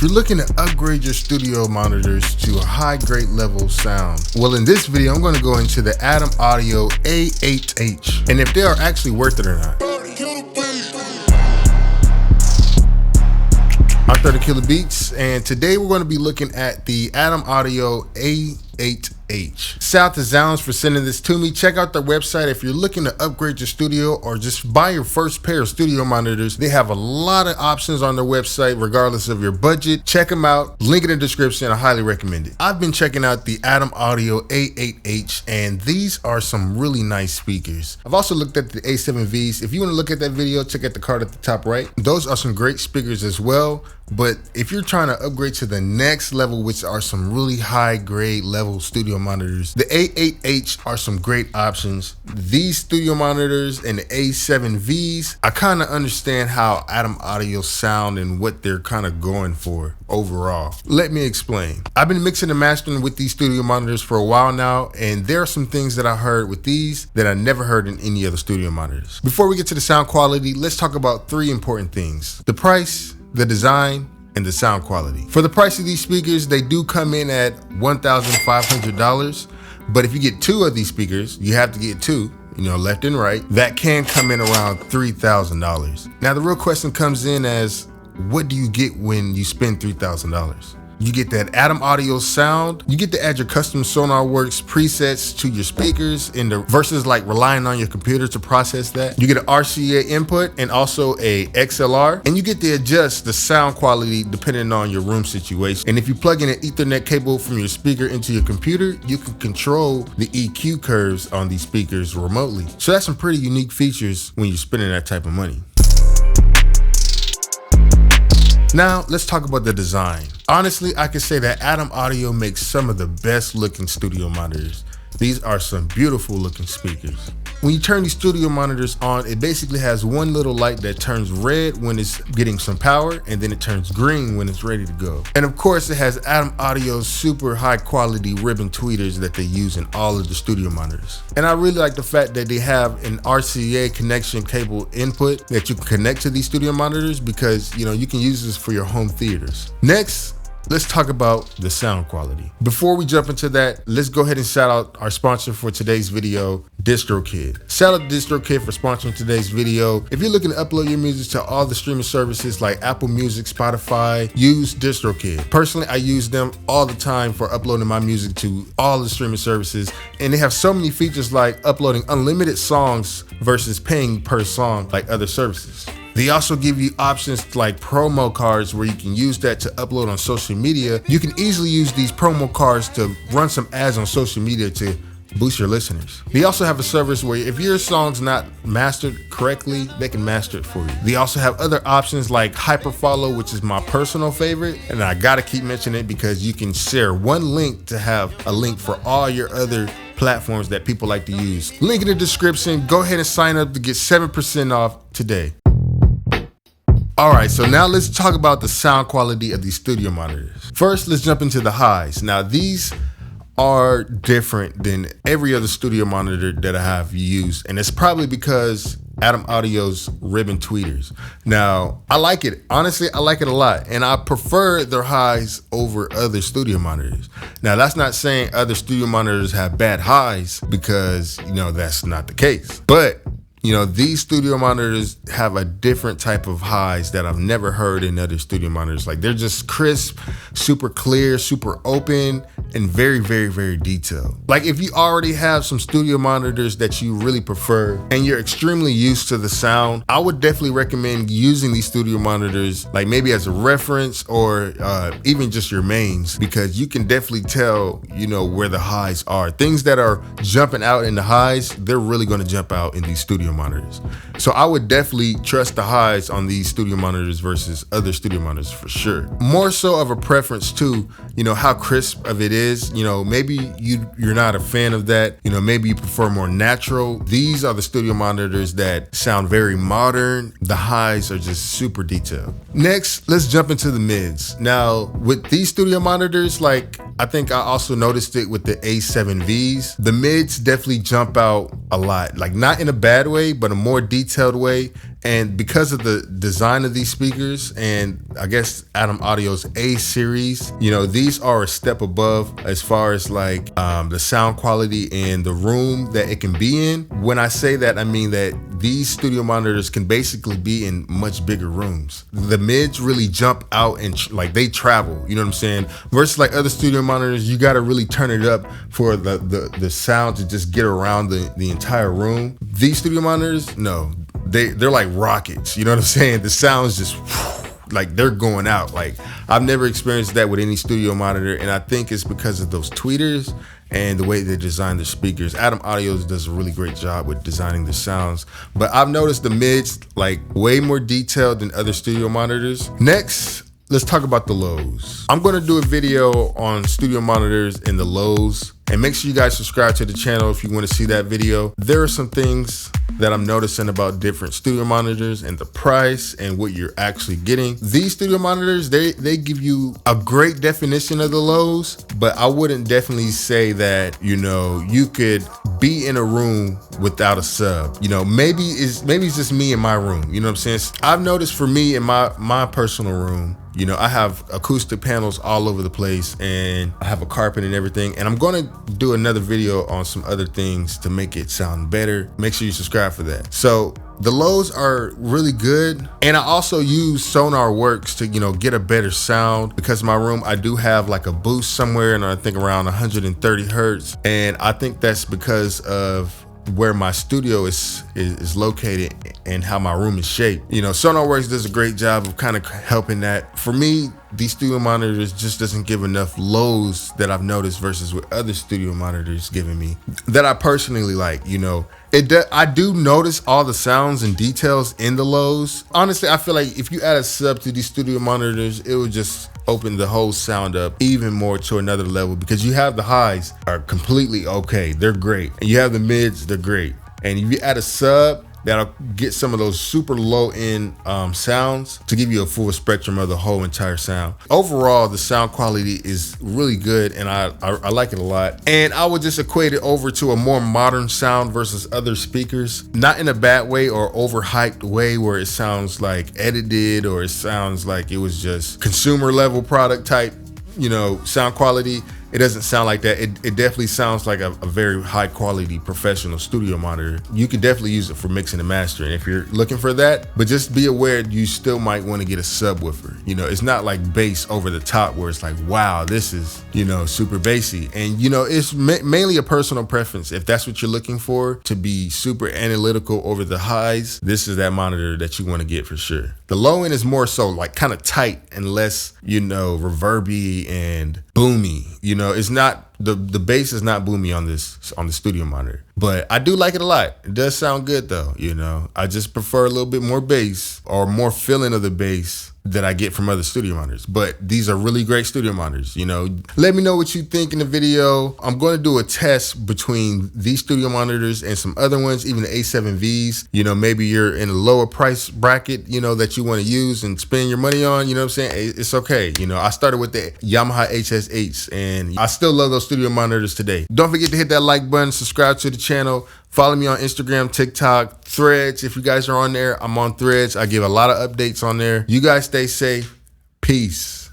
If you're looking to upgrade your studio monitors to a high grade level sound, well, in this video, I'm going to go into the Adam Audio A8H and if they are actually worth it or not. I'm 30 Killer Beats, and today we're going to be looking at the Adam Audio A8H. Shout out to Zounds for sending this to me. Check out their website if you're looking to upgrade your studio or just buy your first pair of studio monitors. They have a lot of options on their website regardless of your budget. Check them out. Link in the description. I highly recommend it. I've been checking out the Adam Audio A8H, and these are some really nice speakers. I've also looked at the A7Vs. If you want to look at that video, check out the card at the top right. Those are some great speakers as well. But if you're trying to upgrade to the next level, which are some really high grade level studio monitors, the A8H are some great options. These studio monitors and the A7Vs, I kind of understand how Adam Audio sound and what they're kind of going for overall. Let me explain. I've been mixing and mastering with these studio monitors for a while now, and there are some things that I heard with these that I never heard in any other studio monitors. Before we get to the sound quality, let's talk about three important things: the price, the design, and the sound quality. For the price of these speakers, they do come in at $1,500, but if you get two of these speakers, you have to get two, left and right, that can come in around $3,000. Now the real question comes in as, what do you get when you spend $3,000? You get that Adam Audio sound. You get to add your custom SonarWorks presets to your speakers versus like relying on your computer to process that. You get an RCA input and also a XLR, and you get to adjust the sound quality depending on your room situation. And if you plug in an Ethernet cable from your speaker into your computer, you can control the EQ curves on these speakers remotely. So that's some pretty unique features when you're spending that type of money. Now, let's talk about the design. Honestly, I can say that Adam Audio makes some of the best looking studio monitors. These are some beautiful looking speakers. When you turn these studio monitors on, it basically has one little light that turns red when it's getting some power, and then it turns green when it's ready to go. And of course, it has Adam Audio's super high quality ribbon tweeters that they use in all of the studio monitors. And I really like the fact that they have an RCA connection cable input that you can connect to these studio monitors, because you can use this for your home theaters. Next, let's talk about the sound quality. Before we jump into that, let's go ahead and shout out our sponsor for today's video, DistroKid. Shout out to DistroKid for sponsoring today's video. If you're looking to upload your music to all the streaming services like Apple Music, Spotify, use DistroKid. Personally, I use them all the time for uploading my music to all the streaming services, and they have so many features like uploading unlimited songs versus paying per song like other services. They also give you options like promo cards where you can use that to upload on social media. You can easily use these promo cards to run some ads on social media to boost your listeners. They also have a service where if your song's not mastered correctly, they can master it for you. They also have other options like hyperfollow, which is my personal favorite, and I gotta keep mentioning it because you can share one link to have a link for all your other platforms that people like to use. Link in the description. Go ahead and sign up to get 7% off today. All right, so now let's talk about the sound quality of these studio monitors. First, let's jump into the highs. Now, these are different than every other studio monitor that I have used, and it's probably because Adam Audio's ribbon tweeters. Now, I like it. Honestly, I like it a lot, and I prefer their highs over other studio monitors. Now, that's not saying other studio monitors have bad highs, because, that's not the case. But these studio monitors have a different type of highs that I've never heard in other studio monitors. Like, they're just crisp, super clear, super open, and very, very, very detailed. Like, if you already have some studio monitors that you really prefer and you're extremely used to the sound, I would definitely recommend using these studio monitors, like maybe as a reference or even just your mains, because you can definitely tell, where the highs are. Things that are jumping out in the highs, they're really going to jump out in these studio monitors. So I would definitely trust the highs on these studio monitors versus other studio monitors for sure. More so of a preference too, how crisp of it is. Maybe you're not a fan of that. Maybe you prefer more natural. These are the studio monitors that sound very modern. The highs are just super detailed. Next, let's jump into the mids. Now, with these studio monitors, I think I also noticed it with the A7Vs. The mids definitely jump out a lot, not in a bad way, but a more detailed way. And because of the design of these speakers, and I guess Adam Audio's A series, you know, these are a step above as far as like the sound quality and the room that it can be in. When I say that, I mean that these studio monitors can basically be in much bigger rooms. The mids really jump out and like they travel, you know what I'm saying? Versus like other studio monitors, you got to really turn it up for the sound to just get around the entire room. These studio monitors, no, they're like rockets, you know what I'm saying? The sound's just like they're going out. Like I've never experienced that with any studio monitor, and I think it's because of those tweeters and the way they design their speakers. Adam Audio does a really great job with designing the sounds, but I've noticed the mids like way more detailed than other studio monitors. Next, let's talk about the lows. I'm gonna do a video on studio monitors and the lows, and make sure you guys subscribe to the channel if you wanna see that video. There are some things that I'm noticing about different studio monitors and the price and what you're actually getting. These studio monitors, they give you a great definition of the lows, but I wouldn't definitely say that, you know, you could be in a room without a sub. You know, maybe it's just me in my room, you know what I'm saying? I've noticed for me in my personal room, you know, I have acoustic panels all over the place and I have a carpet and everything. And I'm gonna do another video on some other things to make it sound better. Make sure you subscribe for that. So the lows are really good. And I also use Sonar Works to, you know, get a better sound, because in my room, I do have like a boost somewhere, and I think around 130 Hertz. And I think that's because of where my studio is located and how my room is shaped. You know, SonarWorks does a great job of kind of helping that. For me, these studio monitors just doesn't give enough lows that I've noticed versus what other studio monitors giving me that I personally like. You know, I do notice all the sounds and details in the lows. Honestly, I feel like if you add a sub to these studio monitors, it would just open the whole sound up even more to another level, because you have the highs are completely okay, they're great, and you have the mids, they're great, and if you add a sub, that'll get some of those super low end sounds to give you a full spectrum of the whole entire sound. Overall, the sound quality is really good, and I like it a lot. And I would just equate it over to a more modern sound versus other speakers, not in a bad way or overhyped way where it sounds like edited or it sounds like it was just consumer level product type, you know, sound quality. It doesn't sound like that. It definitely sounds like a very high quality professional studio monitor. You could definitely use it for mixing and mastering if you're looking for that, but just be aware you still might want to get a subwoofer. You know, it's not like bass over the top where it's like, wow, this is, you know, super bassy. And you know, it's mainly a personal preference. If that's what you're looking for, to be super analytical over the highs, this is that monitor that you want to get for sure. The low end is more so like kind of tight and less, you know, reverby and boomy. You know, it's not, the bass is not boomy on the studio monitor, but I do like it a lot. It does sound good though, you know. I just prefer a little bit more bass or more feeling of the bass that I get from other studio monitors. But these are really great studio monitors, you know. Let me know what you think in the video. I'm going to do a test between these studio monitors and some other ones, even the A7Vs. You know, maybe you're in a lower price bracket, you know, that you want to use and spend your money on, you know what I'm saying? It's okay. You know, I started with the Yamaha HSH and I still love those studio monitors today. Don't forget to hit that like button, subscribe to the channel. Follow me on Instagram, TikTok, Threads. If you guys are on there, I'm on Threads. I give a lot of updates on there. You guys stay safe. Peace.